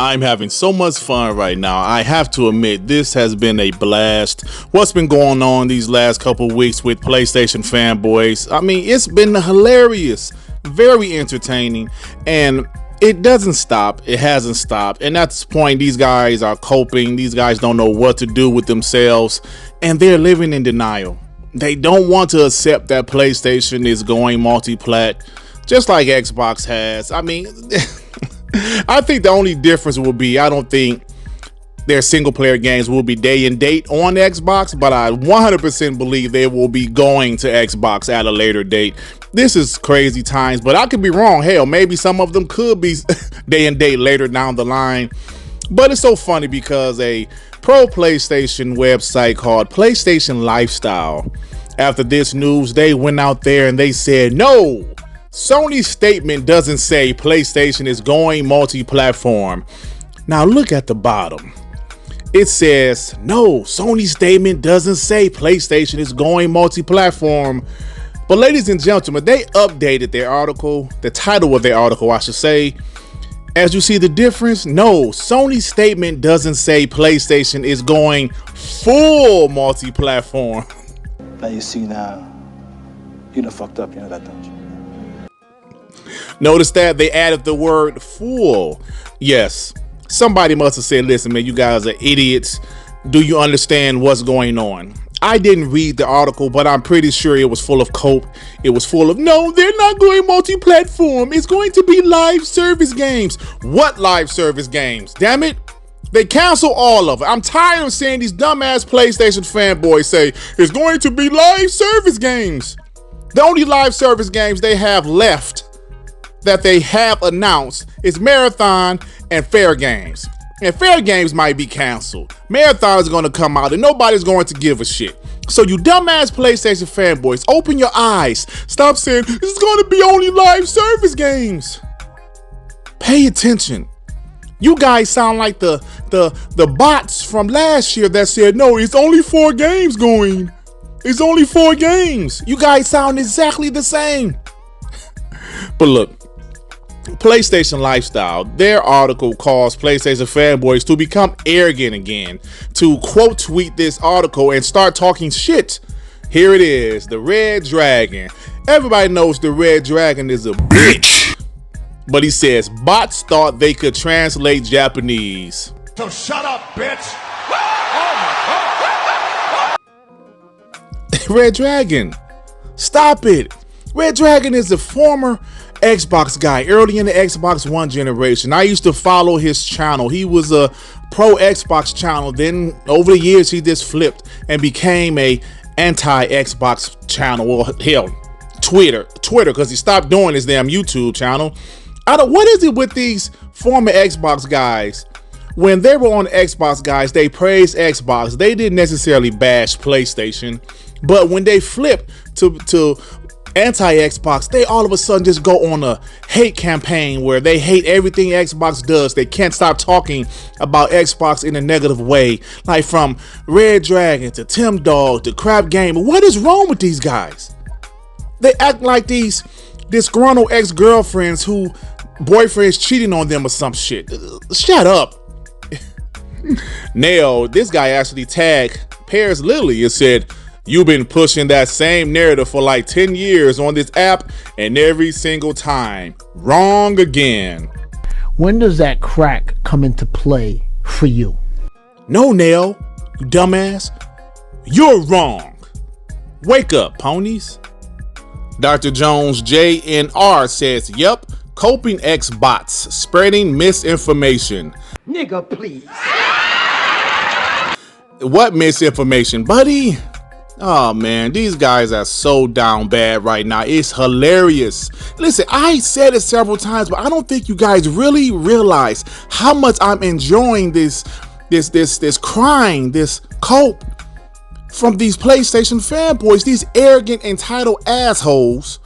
I'm having so much fun right now. I have to admit, this has been a blast. What's been going on these last couple weeks with PlayStation Fanboys? I mean, it's been hilarious, very entertaining, and it doesn't stop. It hasn't stopped. And at this point, these guys are coping. These guys don't know what to do with themselves, and they're living in denial. They don't want to accept that PlayStation is going multi-plat, just like Xbox has. I mean, I think the only difference will be, I don't think their single player games will be day and date on Xbox, but I 100% believe they will be going to Xbox at a later date. This is crazy times, but I could be wrong. Hell, maybe some of them could be day and date later down the line. But it's so funny because a pro PlayStation website called PlayStation Lifestyle, after this news, they went out there and they said, no, Sony's statement doesn't say PlayStation is going multi-platform. Now look at the bottom. It says, no, Sony's statement doesn't say PlayStation is going multi-platform. But ladies and gentlemen, they updated their article, the title of their article, I should say. As you see the difference, no, Sony's statement doesn't say PlayStation is going full multi-platform. Now you see now, you done fucked up, you know that, don't you? Notice that they added the word full. Yes, somebody must have said, listen, man, you guys are idiots. Do you understand what's going on? I didn't read the article, but I'm pretty sure it was full of cope. It was full of, no, they're not going multi-platform. It's going to be live service games. What live service games? Damn it. They cancel all of it. I'm tired of seeing these dumbass PlayStation fanboys say it's going to be live service games. The only live service games they have left that they have announced is Marathon and Fair Games. And Fair Games might be canceled. Marathon is going to come out and nobody's going to give a shit. So you dumbass PlayStation fanboys, open your eyes. Stop saying this is going to be only live service games. Pay attention. You guys sound like the bots from last year that said, no, it's only 4 games going. It's only 4 games. You guys sound exactly the same. But look, PlayStation Lifestyle, their article calls PlayStation fanboys to become arrogant again, to quote tweet this article and start talking shit. Here it is, the Red Dragon. Everybody knows the Red Dragon is a bitch. But he says bots thought they could translate Japanese. So shut up, bitch. Red Dragon, stop it. Red Dragon is a former Xbox guy early in the Xbox One generation. I used to follow his channel. He was a pro Xbox channel. Then over the years, he just flipped and became a anti-Xbox channel. Well, hell, Twitter, because he stopped doing his damn YouTube channel. What is it with these former Xbox guys? When they were on Xbox, guys, they praised Xbox. They didn't necessarily bash PlayStation. But when they flipped to anti-Xbox, they all of a sudden just go on a hate campaign where they hate everything Xbox does. They can't stop talking about Xbox in a negative way, like from Red Dragon to Tim Dog to Crap Gamer. What is wrong with these guys? They act like these disgruntled ex-girlfriends who boyfriends cheating on them or some shit. Shut up. Nail, this guy actually tagged Paris Lily and said, you've been pushing that same narrative for like 10 years on this app, and every single time, wrong again. When does that crack come into play for you? No, Nail, you dumbass. You're wrong. Wake up, ponies. Dr. Jones JNR says, yep, coping X-bots, spreading misinformation. Nigga, please. What misinformation, buddy? Oh man, these guys are so down bad right now. It's hilarious. Listen, I said it several times, but I don't think you guys really realize how much I'm enjoying this crying, this cope from these PlayStation fanboys, these arrogant, entitled assholes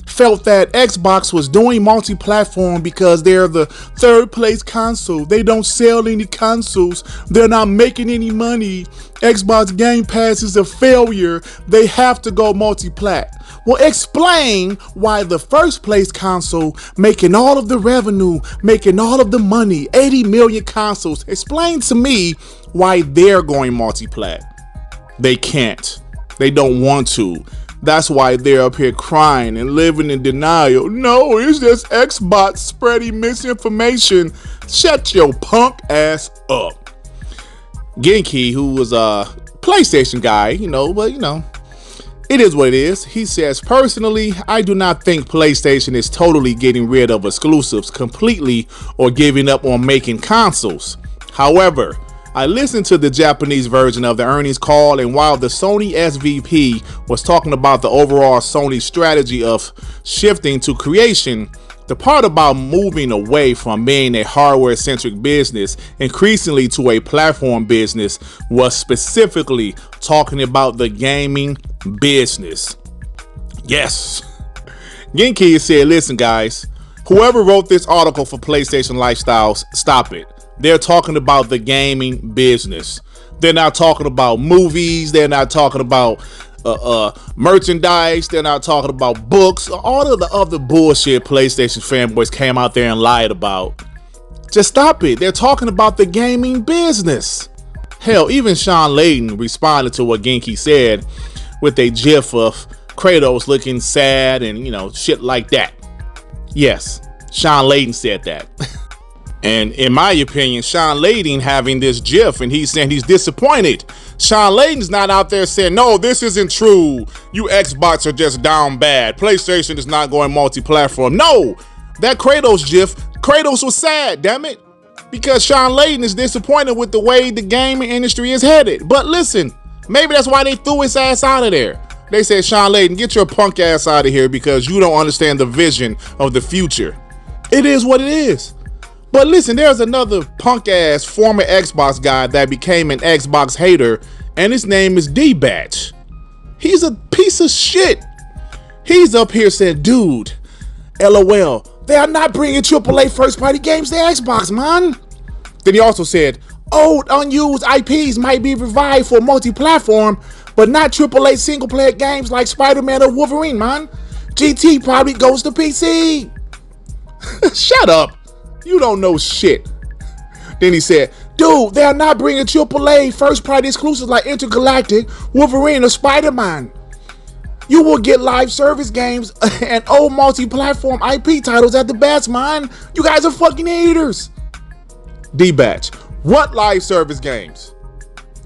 felt that Xbox was doing multi-platform because they're the third place console. They don't sell any consoles. They're not making any money. Xbox Game Pass is a failure. They have to go multi-plat. Well, explain why the first place console making all of the revenue, making all of the money, 80 million consoles. Explain to me why they're going multi-plat. They can't. They don't want to. That's why they're up here crying and living in denial. No, it's just Xbox spreading misinformation. Shut your punk ass up. Genki, who was a PlayStation guy, but it is what it is. He says, personally, I do not think PlayStation is totally getting rid of exclusives completely or giving up on making consoles. However, I listened to the Japanese version of the earnings call, and while the Sony SVP was talking about the overall Sony strategy of shifting to creation, the part about moving away from being a hardware-centric business increasingly to a platform business was specifically talking about the gaming business. Yes. Genki said, listen guys, whoever wrote this article for PlayStation Lifestyles, stop it. They're talking about the gaming business. They're not talking about movies. They're not talking about merchandise. They're not talking about books. All of the other bullshit PlayStation fanboys came out there and lied about. Just stop it. They're talking about the gaming business. Hell, even Sean Layden responded to what Genki said with a gif of Kratos looking sad and, shit like that. Yes, Sean Layden said that. And in my opinion, Sean Layden having this gif and he's saying he's disappointed. Sean Layden's not out there saying, no, this isn't true. You Xbox are just down bad. PlayStation is not going multi-platform. No, that Kratos gif, Kratos was sad, damn it. Because Sean Layden is disappointed with the way the gaming industry is headed. But listen, maybe that's why they threw his ass out of there. They said, Sean Layden, get your punk ass out of here because you don't understand the vision of the future. It is what it is. But listen, there's another punk ass former Xbox guy that became an Xbox hater, and his name is D-Batch. He's a piece of shit. He's up here saying, dude, LOL, they are not bringing AAA first party games to Xbox, man. Then he also said, old unused IPs might be revived for multi-platform, but not AAA single player games like Spider-Man or Wolverine, man. GT probably goes to PC. Shut up. You don't know shit. Then he said, dude, they are not bringing AAA first-party exclusives like Intergalactic, Wolverine, or Spider-Man. You will get live service games and old multi-platform IP titles at the best, man. You guys are fucking haters. D-Batch, what live service games?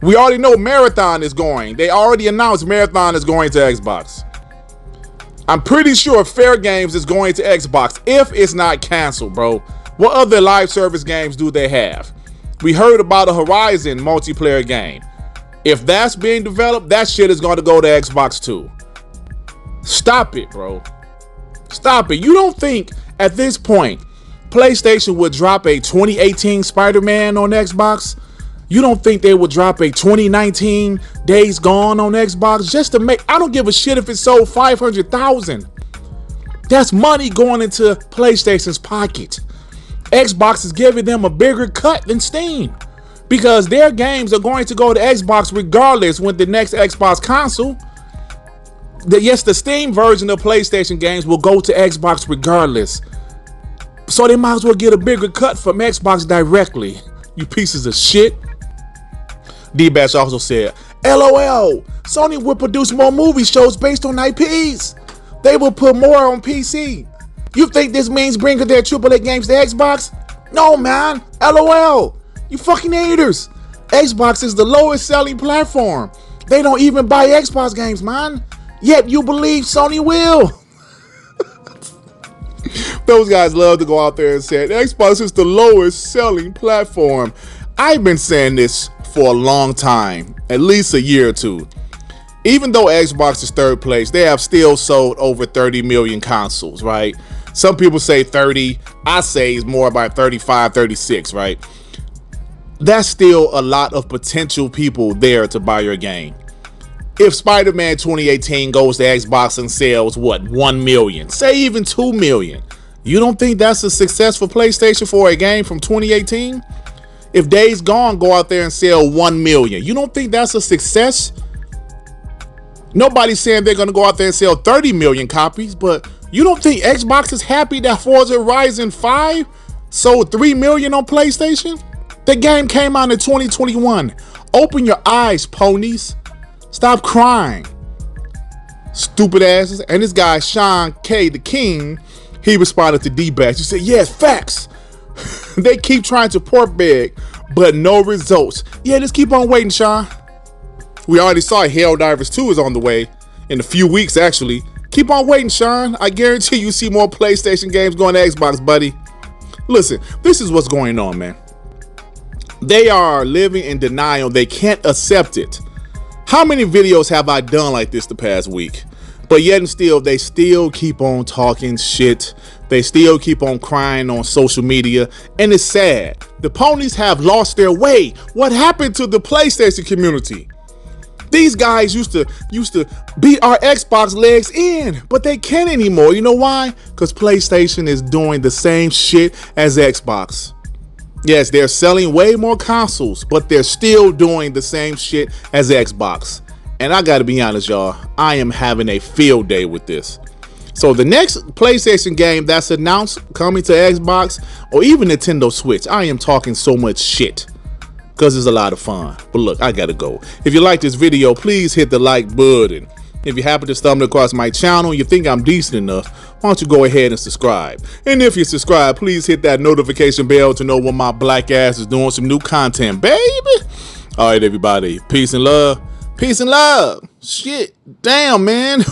We already know Marathon is going. They already announced Marathon is going to Xbox. I'm pretty sure Fair Games is going to Xbox if it's not canceled, bro. What other live service games do they have? We heard about a Horizon multiplayer game. If that's being developed, that shit is going to go to Xbox too. Stop it, bro. Stop it. You don't think at this point PlayStation would drop a 2018 Spider-Man on Xbox? You don't think they would drop a 2019 Days Gone on Xbox just to make... I don't give a shit if it sold 500,000. That's money going into PlayStation's pocket. Xbox is giving them a bigger cut than Steam because their games are going to go to Xbox regardless with the next Xbox console. Yes, the Steam version of PlayStation games will go to Xbox regardless. So they might as well get a bigger cut from Xbox directly. You pieces of shit. D-Batch also said, LOL, Sony will produce more movie shows based on IPs. They will put more on PC. You think this means bringing their AAA games to Xbox? No, man. LOL. You fucking haters. Xbox is the lowest selling platform. They don't even buy Xbox games, man. Yet you believe Sony will. Those guys love to go out there and say Xbox is the lowest selling platform. I've been saying this for a long time, at least a year or two. Even though Xbox is third place, they have still sold over 30 million consoles, right? Some people say 30. I say it's more about 35, 36, right? That's still a lot of potential people there to buy your game. If Spider-Man 2018 goes to Xbox and sells, what, 1 million, say even 2 million, you don't think that's a success for PlayStation for a game from 2018? If Days Gone go out there and sell 1 million, you don't think that's a success? Nobody's saying they're going to go out there and sell 30 million copies, but you don't think Xbox is happy that Forza Horizon 5 sold 3 million on PlayStation? The game came out in 2021. Open your eyes, ponies. Stop crying. Stupid asses. And this guy, Sean K, the King, he responded to D-Bash. He said, yes, facts. They keep trying to port beg, but no results. Yeah, just keep on waiting, Sean. We already saw Helldivers 2 is on the way in a few weeks, actually. Keep on waiting, Sean. I guarantee you see more PlayStation games going to Xbox, buddy. Listen, this is what's going on, man. They are living in denial. They can't accept it. How many videos have I done like this the past week? But yet and still, they still keep on talking shit. They still keep on crying on social media. And it's sad. The ponies have lost their way. What happened to the PlayStation community? These guys used to beat our Xbox legs in, but they can't anymore. You know why? Because PlayStation is doing the same shit as Xbox. Yes, they're selling way more consoles, but they're still doing the same shit as Xbox. And I gotta be honest, y'all, I am having a field day with this. So the next PlayStation game that's announced coming to Xbox or even Nintendo Switch, I am talking so much shit because it's a lot of fun. But look, I gotta go. If you like this video, please hit the like button. If you happen to stumble across my channel and you think I'm decent enough, why don't you go ahead and subscribe? And if you subscribe, please hit that notification bell to know when my black ass is doing some new content, baby. All right, everybody. Peace and love. Peace and love. Shit. Damn, man.